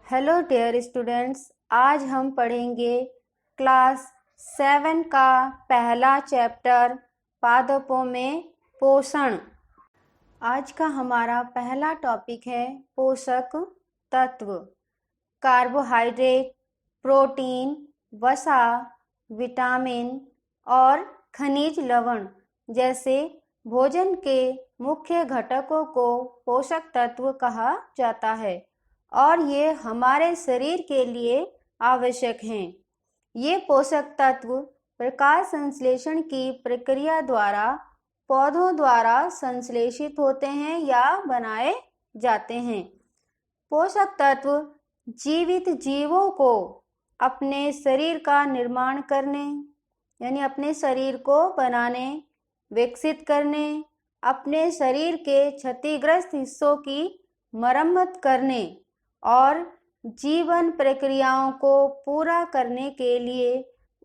Hello dear students, आज हम पढ़ेंगे क्लास 7 का पहला चैप्टर पादपों में पोषण। आज का हमारा पहला टॉपिक है पोषक तत्व। कार्बोहाइड्रेट, प्रोटीन, वसा, विटामिन और खनिज लवण जैसे भोजन के मुख्य घटकों को पोषक तत्व कहा जाता है और ये हमारे शरीर के लिए आवश्यक हैं। ये पोषक तत्व प्रकाश संश्लेषण की प्रक्रिया द्वारा पौधों द्वारा संश्लेषित होते हैं या बनाए जाते हैं। पोषक तत्व जीवित जीवों को अपने शरीर का निर्माण करने यानी अपने शरीर को बनाने, विकसित करने, अपने शरीर के क्षतिग्रस्त हिस्सों की मरम्मत करने और जीवन प्रक्रियाओं को पूरा करने के लिए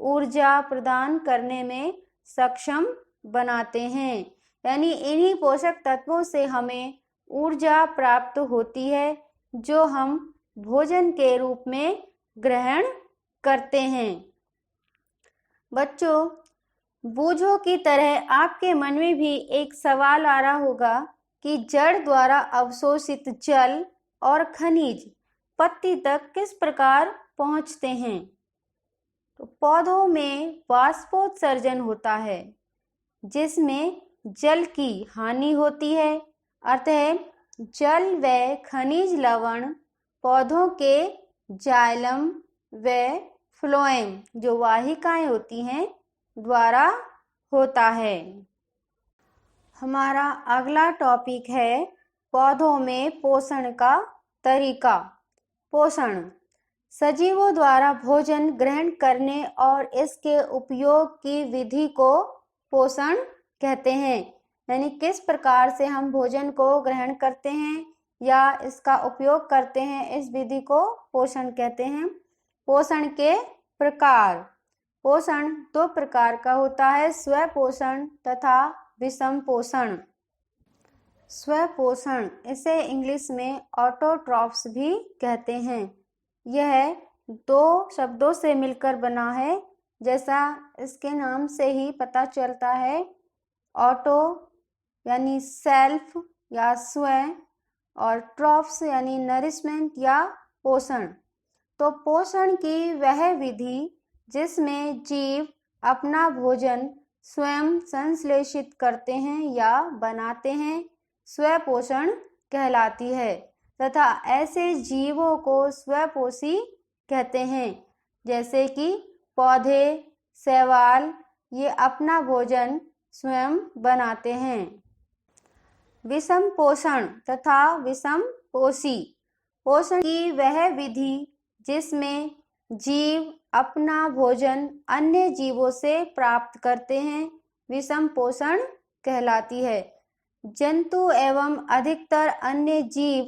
ऊर्जा प्रदान करने में सक्षम बनाते हैं। यानी इन्हीं पोषक तत्वों से हमें ऊर्जा प्राप्त होती है जो हम भोजन के रूप में ग्रहण करते हैं। बच्चों, बूझों की तरह आपके मन में भी एक सवाल आ रहा होगा कि जड़ द्वारा अवशोषित जल और खनिज पत्ती तक किस प्रकार पहुंचते हैं। तो पौधों में वाष्पोत्सर्जन होता है जिसमें जल की हानि होती है, अतः जल व खनिज लवण पौधों के जाइलम व फ्लोएम जो वाहिकाएं होती हैं द्वारा होता है। हमारा अगला टॉपिक है पौधों में पोषण का तरीका। पोषण सजीवों द्वारा भोजन ग्रहण करने और इसके उपयोग की विधि को पोषण कहते हैं। यानी किस प्रकार से हम भोजन को ग्रहण करते हैं या इसका उपयोग करते हैं, इस विधि को पोषण कहते हैं। पोषण के प्रकार। पोषण दो प्रकार का होता है, स्वपोषण तथा विषम पोषण। स्वपोषण इसे इंग्लिश में ऑटोट्रॉफ्स भी कहते हैं। यह दो शब्दों से मिलकर बना है, जैसा इसके नाम से ही पता चलता है। ऑटो यानी सेल्फ या स्वयं और ट्रॉफ्स यानी नरिशमेंट या पोषण। तो पोषण की वह विधि जिसमें जीव अपना भोजन स्वयं संश्लेषित करते हैं या बनाते हैं स्वपोषण कहलाती है तथा ऐसे जीवों को स्वपोषी कहते हैं, जैसे कि पौधे, शैवाल, ये अपना भोजन स्वयं बनाते हैं। विषम पोषण तथा विषम पोषी। पोषण की वह विधि जिसमें जीव अपना भोजन अन्य जीवों से प्राप्त करते हैं विषम पोषण कहलाती है। जंतु एवं अधिकतर अन्य जीव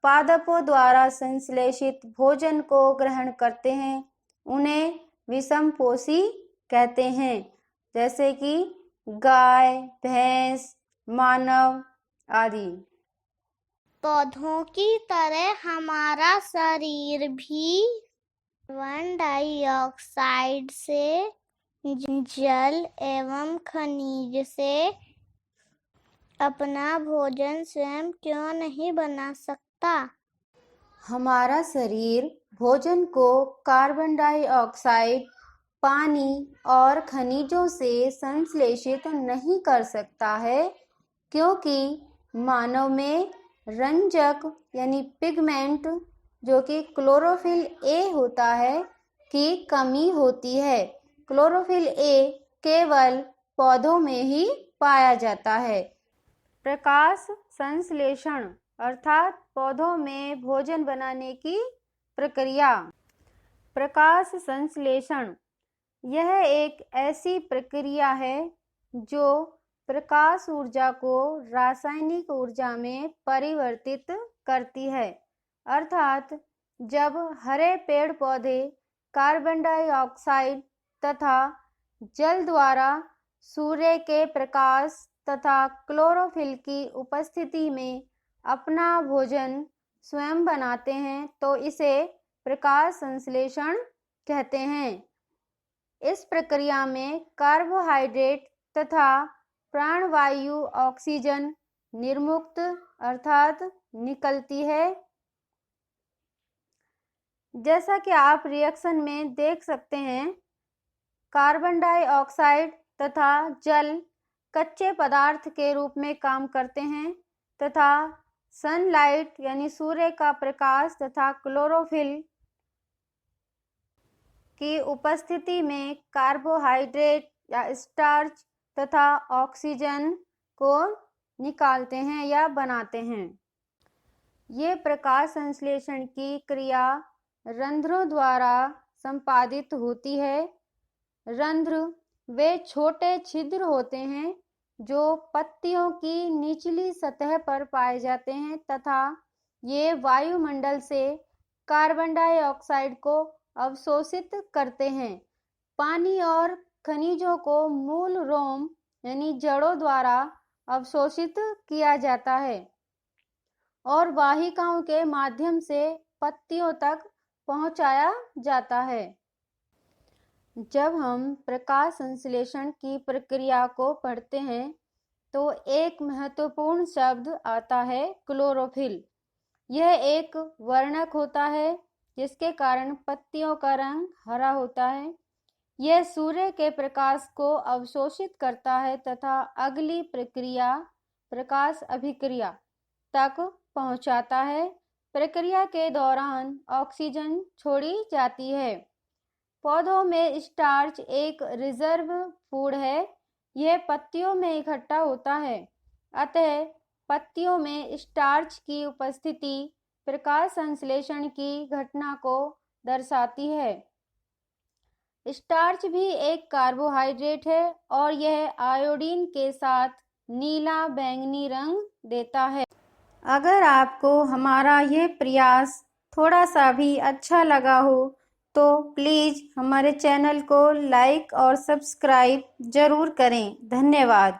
पादपों द्वारा संश्लेषित भोजन को ग्रहण करते हैं, उन्हें विषम पोषी कहते हैं, जैसे कि गाय, भैंस, मानव आदि। पौधों की तरह हमारा शरीर भी कार्बन डाइऑक्साइड से, जल एवं खनिज से अपना भोजन स्वयं क्यों नहीं बना सकता। हमारा शरीर भोजन को कार्बन डाइऑक्साइड, पानी और खनिजों से संश्लेषित नहीं कर सकता है क्योंकि मानव में रंजक यानी पिगमेंट जो कि क्लोरोफिल ए होता है की कमी होती है। क्लोरोफिल ए केवल पौधों में ही पाया जाता है। प्रकाश संश्लेषण अर्थात पौधों में भोजन बनाने की प्रक्रिया। प्रकाश संश्लेषण यह एक ऐसी प्रक्रिया है जो प्रकाश ऊर्जा को रासायनिक ऊर्जा में परिवर्तित करती है। अर्थात जब हरे पेड़ पौधे कार्बन डाइऑक्साइड तथा जल द्वारा सूर्य के प्रकाश तथा क्लोरोफिल की उपस्थिति में अपना भोजन स्वयं बनाते हैं तो इसे प्रकाश संश्लेषण कहते हैं। इस प्रक्रिया में कार्बोहाइड्रेट तथा प्राणवायु ऑक्सीजन निर्मुक्त अर्थात निकलती है। जैसा कि आप रिएक्शन में देख सकते हैं, कार्बन डाइऑक्साइड तथा जल कच्चे पदार्थ के रूप में काम करते हैं तथा सनलाइट यानी सूर्य का प्रकाश तथा क्लोरोफिल की उपस्थिति में कार्बोहाइड्रेट या स्टार्च तथा ऑक्सीजन को निकालते हैं या बनाते हैं। ये प्रकाश संश्लेषण की क्रिया रंध्रों द्वारा संपादित होती है। रंध्र वे छोटे छिद्र होते हैं जो पत्तियों की निचली सतह पर पाए जाते हैं तथा ये वायुमंडल से कार्बन डाइऑक्साइड को अवशोषित करते हैं। पानी और खनिजों को मूल रोम यानी जड़ों द्वारा अवशोषित किया जाता है और वाहिकाओं के माध्यम से पत्तियों तक पहुंचाया जाता है। जब हम प्रकाश संश्लेषण की प्रक्रिया को पढ़ते हैं तो एक महत्वपूर्ण शब्द आता है क्लोरोफिल। यह एक वर्णक होता है जिसके कारण पत्तियों का रंग हरा होता है। यह सूर्य के प्रकाश को अवशोषित करता है तथा अगली प्रक्रिया प्रकाश अभिक्रिया तक पहुंचाता है। प्रक्रिया के दौरान ऑक्सीजन छोड़ी जाती है। पौधों में स्टार्च एक रिजर्व फूड है। यह पत्तियों में इकट्ठा होता है, अतः पत्तियों में स्टार्च की उपस्थिति प्रकाश संश्लेषण की घटना को दर्शाती है। स्टार्च भी एक कार्बोहाइड्रेट है और यह आयोडीन के साथ नीला बैंगनी रंग देता है। अगर आपको हमारा ये प्रयास थोड़ा सा भी अच्छा लगा हो तो प्लीज़ हमारे चैनल को लाइक और सब्सक्राइब ज़रूर करें। धन्यवाद।